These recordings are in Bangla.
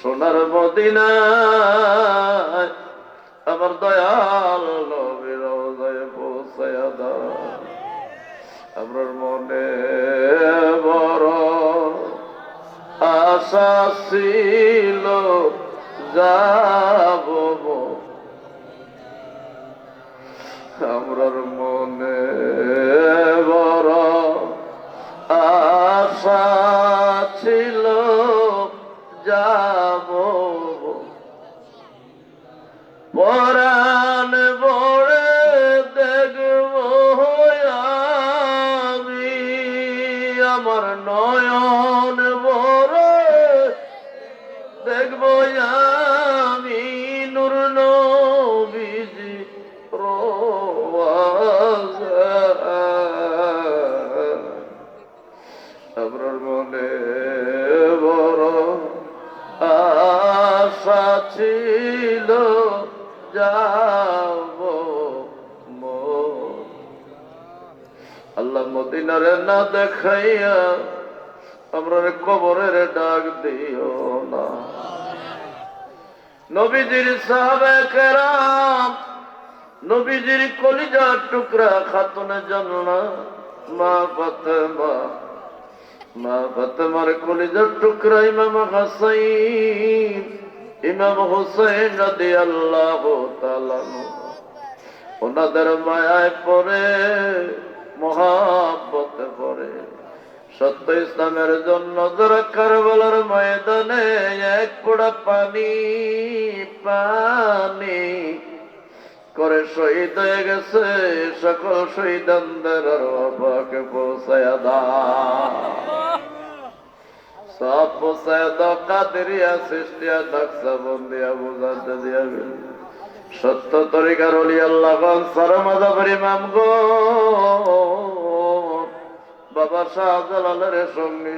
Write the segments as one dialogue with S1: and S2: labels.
S1: সোনার মদিনায় আমার দয়াল নবীর রওজায় পৌঁছায়া দাও। আমার মনে বড় আশা ছিল যাব, আমরার মনে বড় আশা ছিল যাব, পরাণ ভরে দেখব আমি, আমার নয়ন ভরে দেখব আমি নূর নবীজি রওজা। আমার মনে বড় আশা ছিল যাব, আল্লাহ মদিনারে না দেখাইয়া আমরা কবরের ডাক দিও না। নবীজির সাহাবায়ে কেরাম, নবীজির কলিজার টুকরা খাতুনে জান্নাত মা ফাতেমার কলিজার টুকরা ইমাম হাসাইন, ইমাম হুসাইন রাদিয়াল্লাহু তাআলা ওনাদের মায়ায় পড়ে, মহাব্বতে পড়ে সত্য ইসলামের জন্য যারা কারবালার ময়দানে এক ফোঁটা পানি করে শহীদ হয়ে গেছে, সকল শহীদানদের রওজাকে পৌঁছায়া দাও, সব পৌঁছায়া দাও। কাদেরিয়া সৃষ্টিয়া নকশবন্দিয়া বুঝাতে দিয়া সত্য তরিকার ওলি আল্লাহ সারা মাযহাবের ইমাম গো, বাবা শাহজালালের সঙ্গী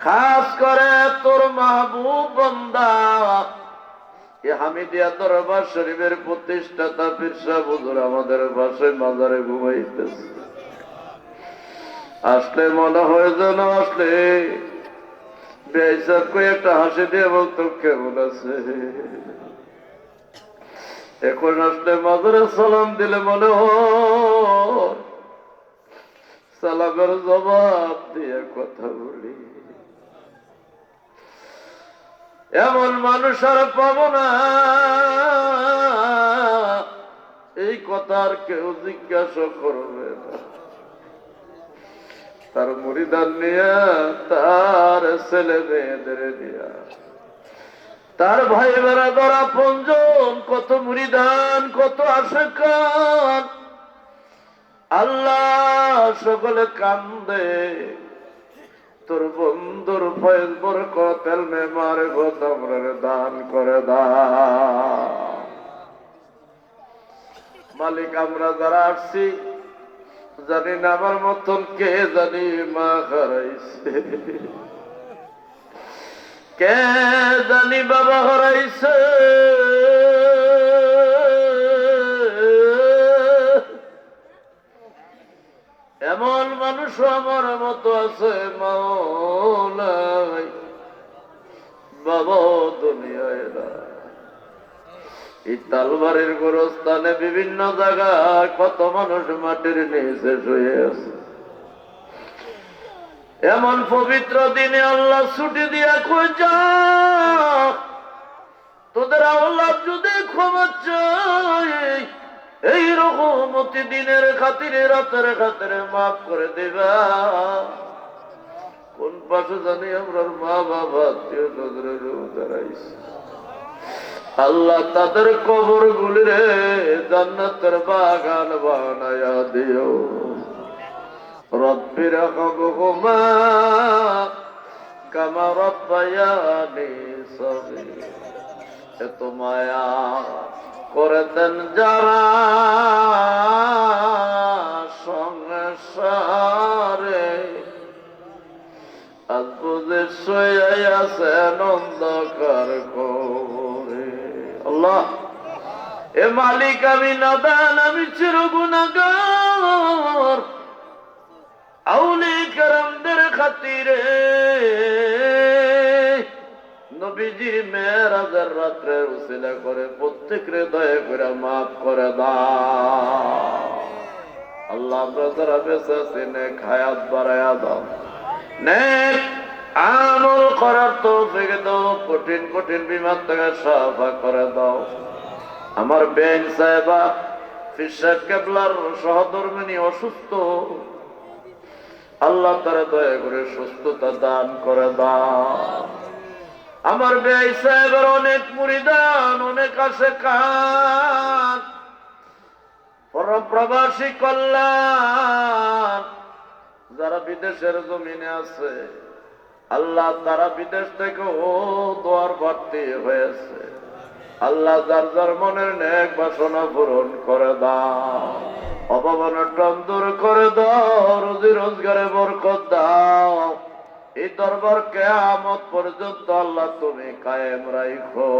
S1: খাস করে তোর মাহবুব বান্দা হামিদিয়া দরবার শরীফের প্রতিষ্ঠাতা পীর সাহেব হুজুর আমাদের পাশে মাজারে ঘুমাইতেছে। আসলে মনে হয় যেন আসলে বেঈসাব কই একটা হাসি দিয়ে বলতো কেমন আছে। এখন আসলে মাজারে সালাম দিলে মনে হয় সালামের জবাব দিয়ে কথা বলি, এমন মানুষ আর পাব না। এই কথার কেউ জিজ্ঞাসা করবে না। তার মুরিদান নিয়া, তার ছেলে মেয়েদের নিয়া, তার ভাই বেড়াদার আপনজন, কত মুরিদান, কত আশিকান, আল্লাহ সকলে কান্দে তোর বন্ধুর ফয়েজ বরকত এলমে মারিফত আমরা দান করে দাও। মালিক আমরা যারা আসছি জানি না আমার মতন কে জানি মা হারাইছে, কে জানি বাবা হারাইছে, এমন মানুষ আমার মতো আছে মাওলাই, বাবা দুনিয়ায় না। এই তালবাড়ির গোরস্থানে বিভিন্ন জায়গায় কত মানুষ মাটির নিচে শুয়ে আছে। এমন পবিত্র দিনে আল্লাহ ছুটি দিয়া কই যা, তোদের আওলাদ যদি ক্ষমা চায় এই রকমতি দিনের খাতিরে, রাতের খাতিরে মাফ করে দিবা। কোন পাশে জানি আমরা মা বাবা আত্মীয় নজরের দাঁড়াইছে, আল্লাহ তাদের কবর গুলিরে জান্নাতের বাগান বানায়া দিও। রব্বি রহমহুমা কামা রব্বায়ানি সগীরা। এত মায়া করেতেন যারা সংসারে, আজ বুঝে শুয়ে আছে অন্ধকার কবরে। আল্লাহ এ মালিক আমি নাদান, আমি চির গুনাহগার, আউলিয়া কেরামদের খাতিরে নবীজির মেরাজের রাত্রের উসিলা করে প্রত্যেকরে দয়া করে মাফ করে দাও। আল্লাহ আমরা যারা বেঁচে আছি নেক হায়াত বাড়ায়া দাও, নেক আমল করার তৌফিক দাও, কঠিন কঠিন বিমার থেকে সাফা করে দাও। আমার বেন সাহেবা ফির সাহেব কেবলার সহধর্মিনী অসুস্থ, আল্লাহ তারা দয়া করে সুস্থতা দান করে দাও। আমার বেই সাহেবের অনেক মুরিদান, অনেক আশেকান, প্রবাসী কল্যাণ যারা বিদেশের জমিনে আছে, আল্লাহ তারা বিদেশ থেকে ও দোয়ার ভর্তি হয়েছে। আল্লাহ যার যার মনের নেক বাসনা পূরণ করে দাও, অভাব অনটন দূর করে দাও, রুজি রোজগারে বরকত দাও। এই দরবার কিয়ামত পর্যন্ত আল্লাহ তুমি কায়েম রাখো।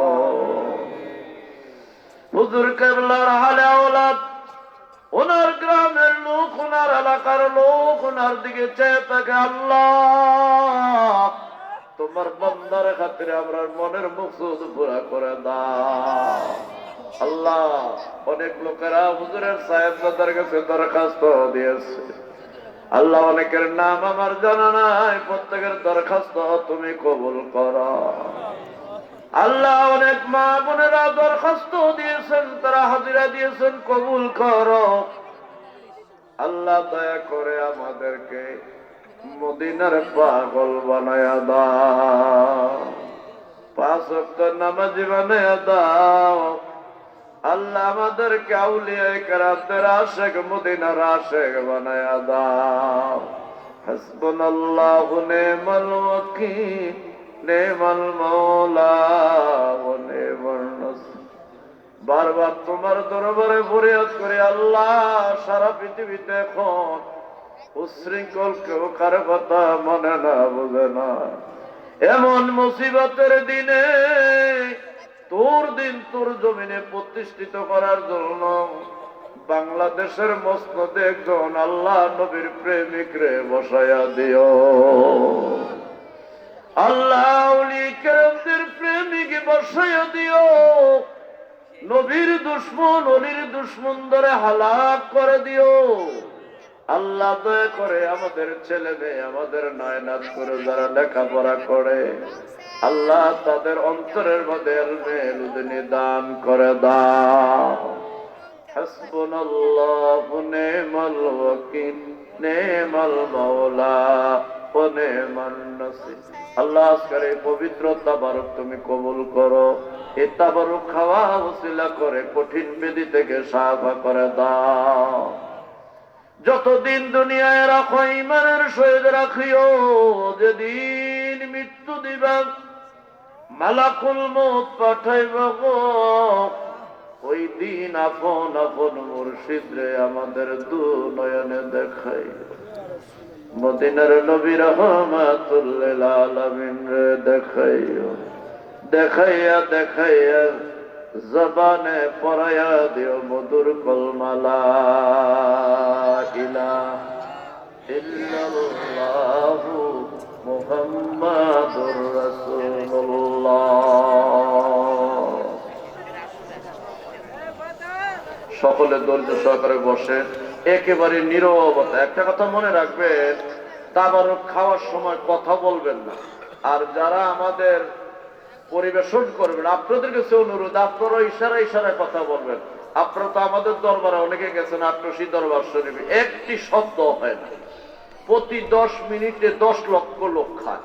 S1: হুজুর কেবলার হালে আওলাদ, ওনার গ্রামের লোক, ওনার এলাকার লোক ওনার দিকে চেয়ে থাকে। আল্লাহ তোমার বান্দার খাতিরে আমরা মনের মকসুদ পুরা করে দাও। আল্লাহ অনেক লোকেরা হুজুরের সাহেবজাদার কাছে দরখাস্ত দিয়েছে। আল্লাহ অনেকের নাম আমার জানা নাই, প্রত্যেকের দরখাস্ত তুমি কবুল করো। আল্লাহ অনেক মা বোনেরা দরখাস্ত দিয়েছেন, তারা হাজিরা দিয়েছেন, কবুল করো। আল্লাহ দয়া করে আমাদেরকে মদিনার পাগল বানায়া দাও, 5 ওয়াক্ত নামাজি বানায়া দাও। আল্লাহ আমাদেরকে আউলিয়ায়ে কেরামদের আশিক, মদিনার আশিক বানায়া দাও। হাসবুনাল্লাহু নি'মাল ওয়াকিল, নি'মাল মাওলা ওয়া নি'মান নাসির। বারবার তোমার দরবারে ফরিয়াদ করি আল্লাহ, সারা পৃথিবীতে এখন উশৃঙ্খল কেউ কারো কথা মনে না, বুঝে না। এমন মুসিবতের দিনে তোর দিন তোর জমিনে প্রতিষ্ঠিত করার জন্য বাংলাদেশের মসনদে একজন আল্লাহ নবীর প্রেমিক রে বসায়া দিও। আল্লাহ ওলি কেরামদের প্রেমিক বসায়া দিও। নবীর দুশ্মন অলির দুশ্মন ধরে হালাক করে দিও। আল্লাহ দয়া করে আমাদের ছেলে মেয়ে, আমাদের নায়নাত করে যারা লেখাপড়া করে, আল্লাহ তাদের অন্তরের মধ্যে ইলমে লুদুনি দান করে দাও। হাসবুনাল্লাহু নি'মাল ওয়াকিল, নি'মাল মাওলা ওয়া নি'মান নাসির। আল্লাহ আজকের এই পবিত্র তাবারক তুমি কবুল করো। এই তাবারক খাওয়া ওসিলা করে কঠিন ব্যাধি থেকে সাফা করে দাও। যতদিন দুনিয়ায় রাখো ঈমানের সহিত রাখিও। যেদিন মৃত্যু দিবা মালাকুল মউত পাঠাইব গো, ওই দিন আপন আপন মুর্শিদ রে আমাদের দু নয়নে দেখাইও। মদিনার নবী রহমাতুল লিল আলামিন রে দেখাইও। দেখাইয়া দেখাইয়া জবানে পড়াইয়া দিও মধুর কলমা লা ইলাহা ইল্লাল্লাহু মুহাম্মাদুর রাসূলুল্লাহ। সকলে ধৈর্য সহকারে বসে একেবারে নীরবতা। একটা কথা মনে রাখবেন, তাবারক খাওয়ার সময় কথা বলবেন না। আর যারা আমাদের পরিবেশন করবেন আপনাদের কাছে অনুরোধ, আপনারা ইশারা ইশারায় কথা বলবেন। আপনারা তো আমাদের দরবারে অনেকে গেছেন, আট্রসি দরবার শরীফে একটি শব্দ হয় না। প্রতি 10 মিনিটে 10 লক্ষ লোক খায়।